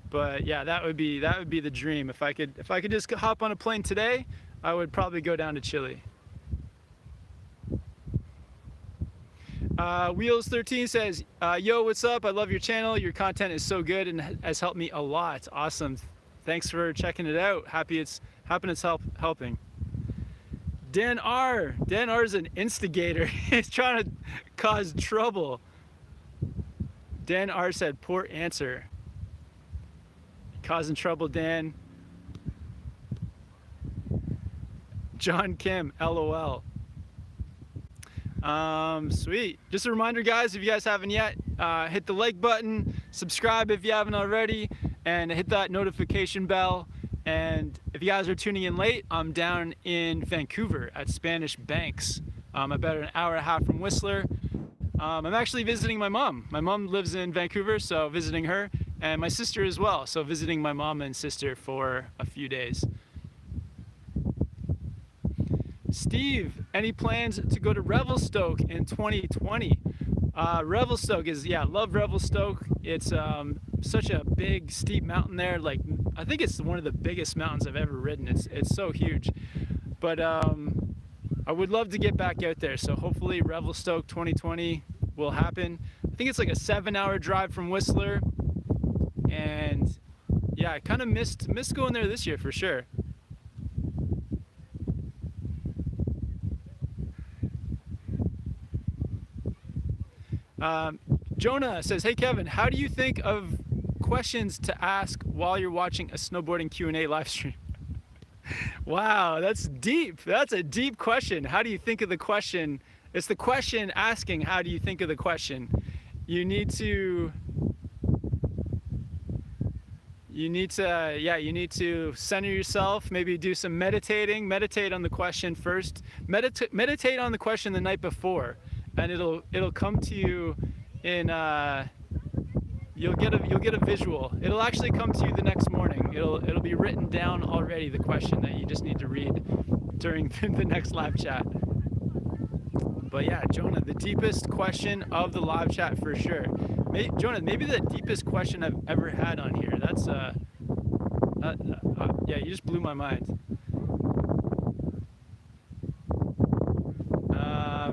But yeah, that would be the dream. If I could just hop on a plane today, I would probably go down to Chile. Wheels13 says, yo, what's up? I love your channel. Your content is so good and has helped me a lot. Awesome. Thanks for checking it out. Happy it's helping. Dan R is an instigator. He's trying to cause trouble. Dan R said, poor answer. Causing trouble, Dan. John Kim, LOL. Sweet. Just a reminder, guys, if you guys haven't yet, hit the like button, subscribe if you haven't already, and hit that notification bell. And if you guys are tuning in late, I'm down in Vancouver at Spanish Banks. I'm about an hour and a half from Whistler. I'm actually visiting my mom. My mom lives in Vancouver, so visiting her, and my sister as well, so visiting my mom and sister for a few days. Steve, any plans to go to Revelstoke in 2020? Revelstoke is, love Revelstoke. It's such a big, steep mountain there. Like, I think it's one of the biggest mountains I've ever ridden. It's so huge. But I would love to get back out there. So hopefully Revelstoke 2020 will happen. I think it's like a 7-hour drive from Whistler. And yeah, I kind of missed going there this year for sure. Jonah says, hey Kevin, how do you think of questions to ask while you're watching a snowboarding Q&A live stream? Wow, that's deep. That's a deep question. How do you think of the question? It's the question asking, how do you think of the question? You need to center yourself, maybe do some meditating, meditate on the question first, meditate on the question the night before, and it'll come to you in you'll get a visual. It'll actually come to you the next morning. It'll be written down already, the question that you just need to read during the next live chat. But yeah, Jonah, the deepest question of the live chat for sure. Jonah, maybe the deepest question I've ever had on here. That's yeah, you just blew my mind.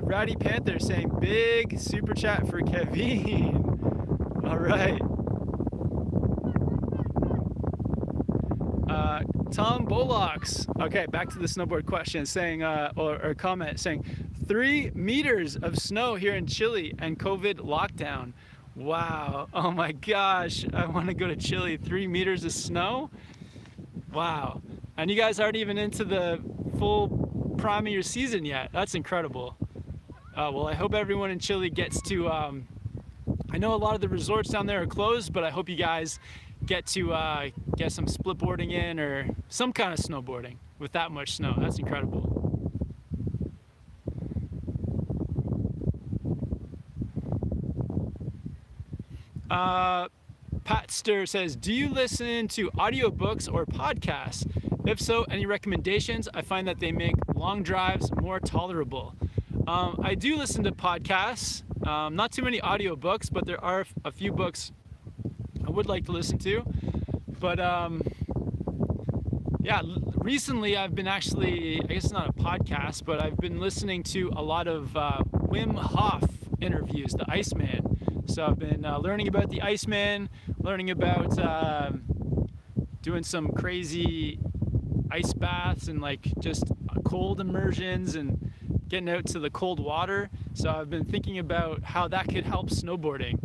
Rowdy Panther saying big super chat for Kevin. All right. Tom Bollocks. Okay, back to the snowboard question, saying or comment saying 3 meters of snow here in Chile and COVID lockdown. Wow. Oh my gosh. I want to go to Chile. 3 meters of snow. Wow. And you guys aren't even into the full prime of your season yet. That's incredible. Well, I hope everyone in Chile gets to, I know a lot of the resorts down there are closed, but I hope you guys get to get some splitboarding in or some kind of snowboarding with that much snow. That's incredible. Pat Stir says, do you listen to audiobooks or podcasts? If so, any recommendations? I find that they make long drives more tolerable. I do listen to podcasts, not too many audiobooks, but there are a few books I would like to listen to. But yeah, recently I've been actually, I guess it's not a podcast, but I've been listening to a lot of Wim Hof interviews, the Iceman. So I've been learning about the Iceman, learning about doing some crazy ice baths and like just cold immersions and getting out to the cold water. So I've been thinking about how that could help snowboarding.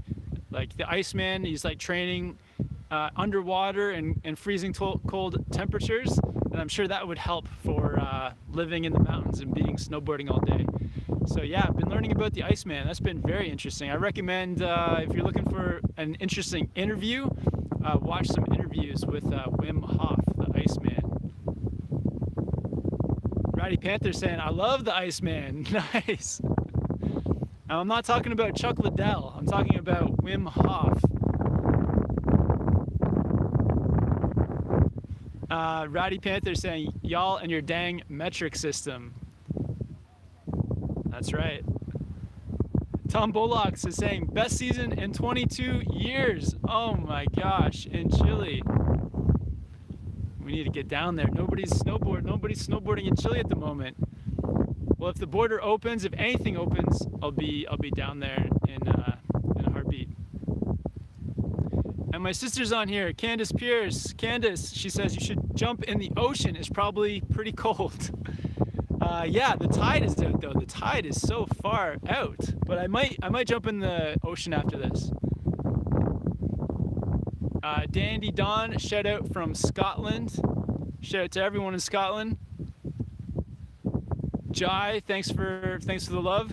Like the Iceman, he's like training underwater and freezing cold temperatures, and I'm sure that would help for living in the mountains and being snowboarding all day. So yeah, I've been learning about the Iceman. That's been very interesting. I recommend if you're looking for an interesting interview, watch some interviews with Wim Hof, the Iceman. Rowdy Panther saying, I love the Iceman. Nice. I'm not talking about Chuck Liddell. I'm talking about Wim Hof. Rowdy Panther saying, y'all and your dang metric system. That's right. Tom Bollocks is saying, best season in 22 years. Oh my gosh, in Chile. We need to get down there. Nobody's snowboarding in Chile at the moment. Well, if the border opens, if anything opens, I'll be down there in a heartbeat. And my sister's on here, Candace Pierce. Candace, she says you should jump in the ocean. It's probably pretty cold. Yeah, the tide is out though. The tide is so far out, but I might jump in the ocean after this. Dandy Don, shout out from Scotland. Shout out to everyone in Scotland. Jai, thanks for the love.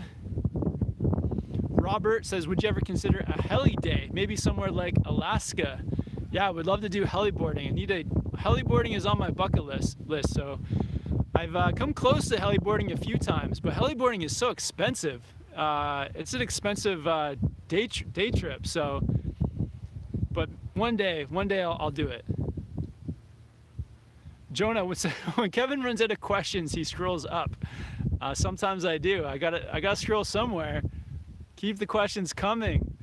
Robert says, would you ever consider a heli day? Maybe somewhere like Alaska. Yeah, I would love to do heliboarding. Heliboarding is on my bucket list. So I've come close to heliboarding a few times, but heliboarding is so expensive. it's an expensive day trip. So, but one day I'll do it. Jonah, when Kevin runs out of questions, he scrolls up. Sometimes I do. I gotta scroll somewhere. Keep the questions coming.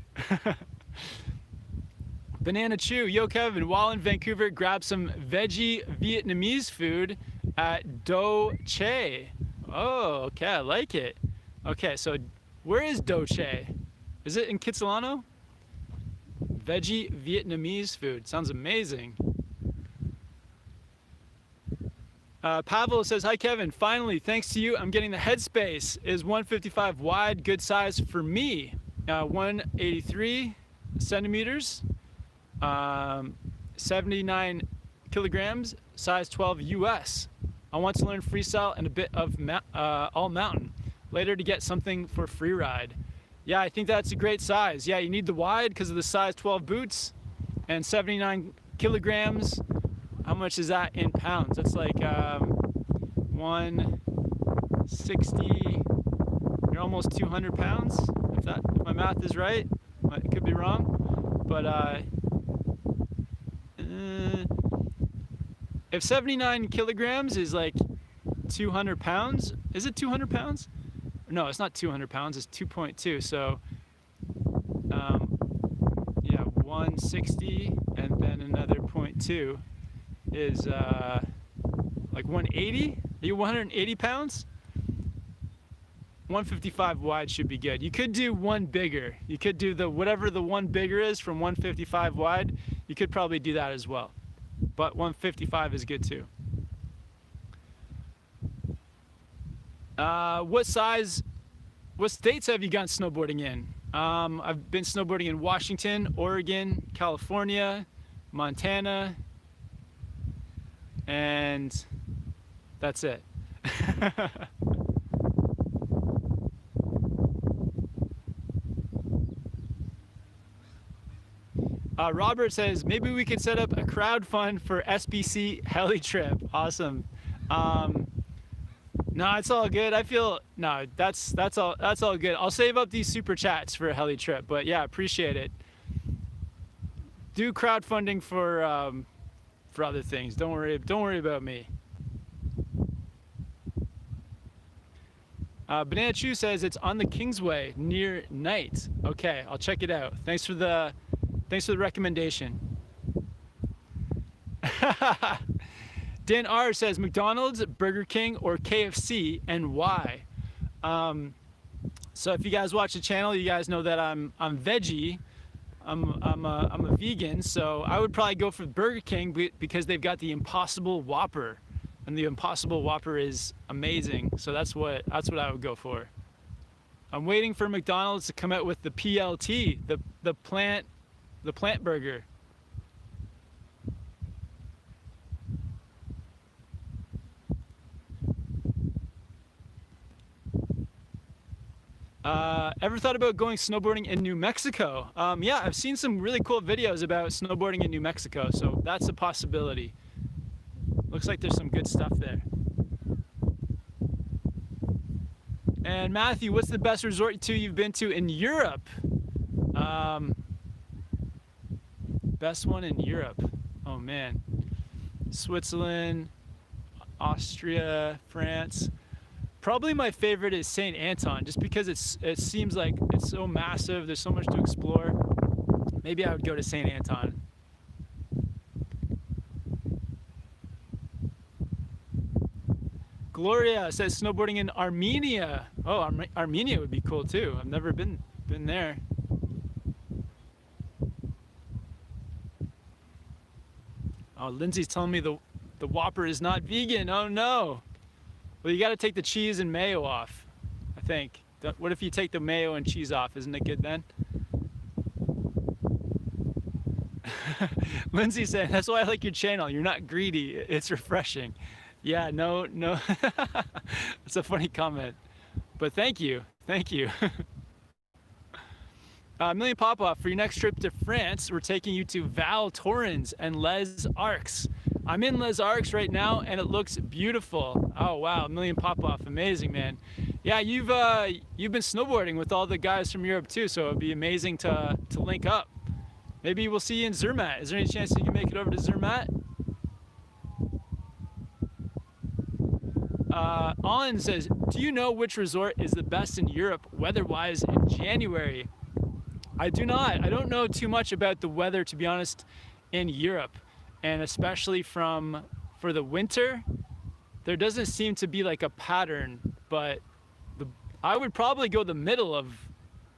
Banana Chew, yo Kevin, while in Vancouver, grab some veggie Vietnamese food at Do Che. Oh, okay, I like it. Okay, so where is Do Che? Is it in Kitsilano? Veggie Vietnamese food, sounds amazing. Pavel says, hi Kevin, finally, thanks to you, I'm getting the headspace. Is 155 wide, good size for me. 183 centimeters, 79 kilograms, size 12 US. I want to learn freestyle and a bit of all mountain. Later to get something for free ride. Yeah, I think that's a great size. Yeah, you need the wide because of the size 12 boots, and 79 kilograms. How much is that in pounds? That's like 160. You're almost 200 pounds. If my math is right, it could be wrong. But if 79 kilograms is like 200 pounds, is it 200 pounds? No, it's not 200 pounds. It's 2.2. So yeah, 160 and then another 0.2. is like 180. Are you 180 pounds? 155 wide should be good. You could do one bigger. You could do whatever the one bigger is from 155 wide. You could probably do that as well. But 155 is good too. What states have you gone snowboarding in? I've been snowboarding in Washington, Oregon, California, Montana, and that's it. Robert says, maybe we could set up a crowdfund for SBC heli trip. Awesome. No, it's all good. I feel, no, that's all good. I'll save up these super chats for a heli trip, but yeah, appreciate it. Do crowdfunding for other things. Don't worry about me. Banana Chew says it's on the Kingsway near Night. Okay, I'll check it out. Thanks for the recommendation. Dan R says McDonald's, Burger King, or KFC, and why? So if you guys watch the channel, you guys know that I'm veggie. I'm a vegan, so I would probably go for Burger King because they've got the Impossible Whopper, and the Impossible Whopper is amazing. So that's what I would go for. I'm waiting for McDonald's to come out with the PLT, the plant burger. Ever thought about going snowboarding in New Mexico? Yeah, I've seen some really cool videos about snowboarding in New Mexico, so that's a possibility. Looks like there's some good stuff there. And Matthew, what's the best resort you've been to in Europe? Best one in Europe. Oh man. Switzerland, Austria, France. Probably my favorite is St. Anton, just because it seems like it's so massive, there's so much to explore. Maybe I would go to St. Anton. Gloria says snowboarding in Armenia. Oh, Armenia would be cool too. I've never been there. Oh, Lindsay's telling me the Whopper is not vegan. Oh no. Well, you got to take the cheese and mayo off, I think. What if you take the mayo and cheese off? Isn't it good then? Lindsay said, that's why I like your channel. You're not greedy. It's refreshing. Yeah, no. It's a funny comment. But thank you. Thank you. Million Pop-Off, for your next trip to France, we're taking you to Val Thorens and Les Arcs. I'm in Les Arcs right now, and it looks beautiful. Oh wow, a million pop-off, amazing, man. Yeah, you've been snowboarding with all the guys from Europe too, so it'd be amazing to link up. Maybe we'll see you in Zermatt. Is there any chance you can make it over to Zermatt? Allen says, do you know which resort is the best in Europe weather-wise in January? I do not. I don't know too much about the weather, to be honest, in Europe, and especially for the winter. There doesn't seem to be like a pattern, but I would probably go the middle of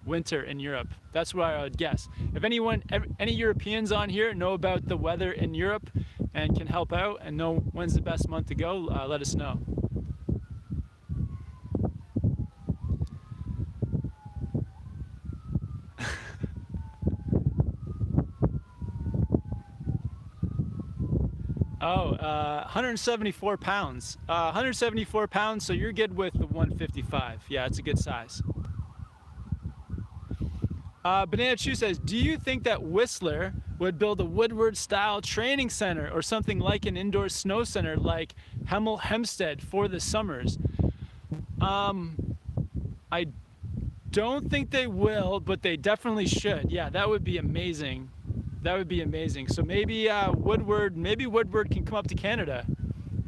winter in Europe. That's what I would guess. If any Europeans on here know about the weather in Europe and can help out and know when's the best month to go, let us know. Oh, 174 pounds. 174 pounds, so you're good with the 155. Yeah, it's a good size. Banana Chew says, do you think that Whistler would build a Woodward-style training center or something like an indoor snow center like Hemel Hempstead for the summers? I don't think they will, but they definitely should. Yeah, that would be amazing. That would be amazing. So maybe Woodward can come up to Canada.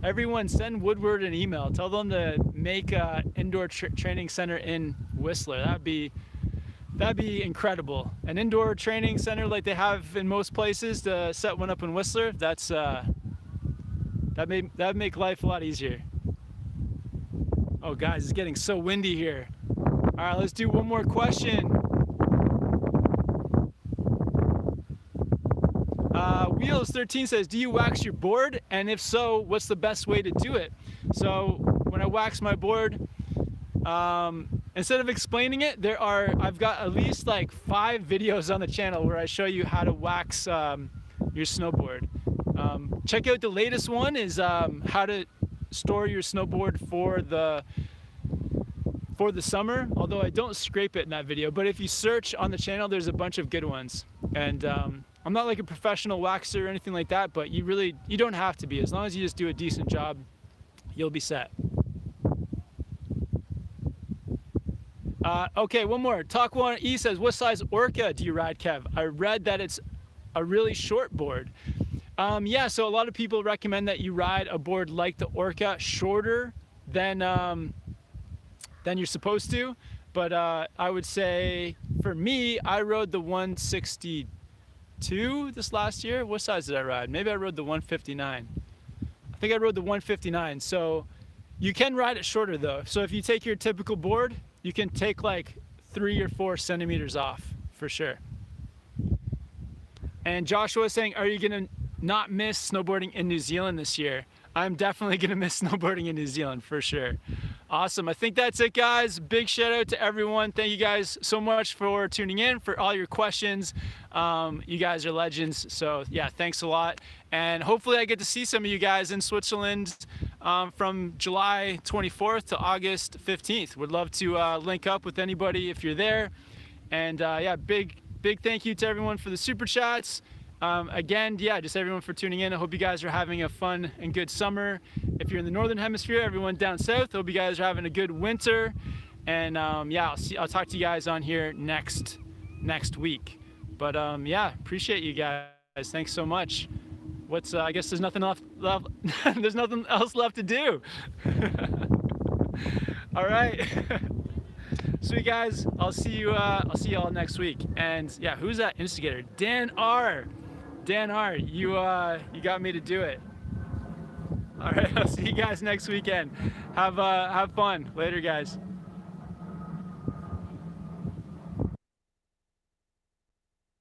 Everyone send Woodward an email. Tell them to make an indoor training center in Whistler. That'd be incredible. An indoor training center like they have in most places, to set one up in Whistler, that'd make life a lot easier. Oh guys, it's getting so windy here. All right, let's do one more question. Wheels13 says, do you wax your board? And if so, what's the best way to do it? So when I wax my board, instead of explaining it, I've got at least like 5 videos on the channel where I show you how to wax your snowboard. Check out the latest one is how to store your snowboard for the summer, although I don't scrape it in that video. But if you search on the channel, there's a bunch of good ones. And I'm not like a professional waxer or anything like that, but you don't have to be. As long as you just do a decent job, you'll be set. Okay, one more. Talk One E says, what size Orca do you ride, Kev? I read that it's a really short board. Yeah, so a lot of people recommend that you ride a board like the Orca, shorter than you're supposed to. But I would say, for me, I rode the 162 this last year. What size did I ride? Maybe I rode the 159. I think I rode the 159. So you can ride it shorter though. So if you take your typical board, you can take like 3 or 4 centimeters off for sure. And Joshua is saying, are you gonna not miss snowboarding in New Zealand this year? I'm definitely gonna miss snowboarding in New Zealand for sure. Awesome, I think that's it guys. Big shout out to everyone. Thank you guys so much for tuning in, for all your questions. You guys are legends, so yeah, thanks a lot. And hopefully I get to see some of you guys in Switzerland from July 24th to August 15th. Would love to link up with anybody if you're there. And yeah, big thank you to everyone for the super chats. Again, yeah, just everyone for tuning in. I hope you guys are having a fun and good summer. If you're in the northern hemisphere, everyone down south, I hope you guys are having a good winter. And yeah, I'll talk to you guys on here next week. But yeah, appreciate you guys. Thanks so much. I guess there's nothing left there's nothing else left to do. All right. Sweet guys, I'll see you all next week. And yeah, who's that instigator? Dan R, you got me to do it. All right, I'll see you guys next weekend. Have fun. Later, guys.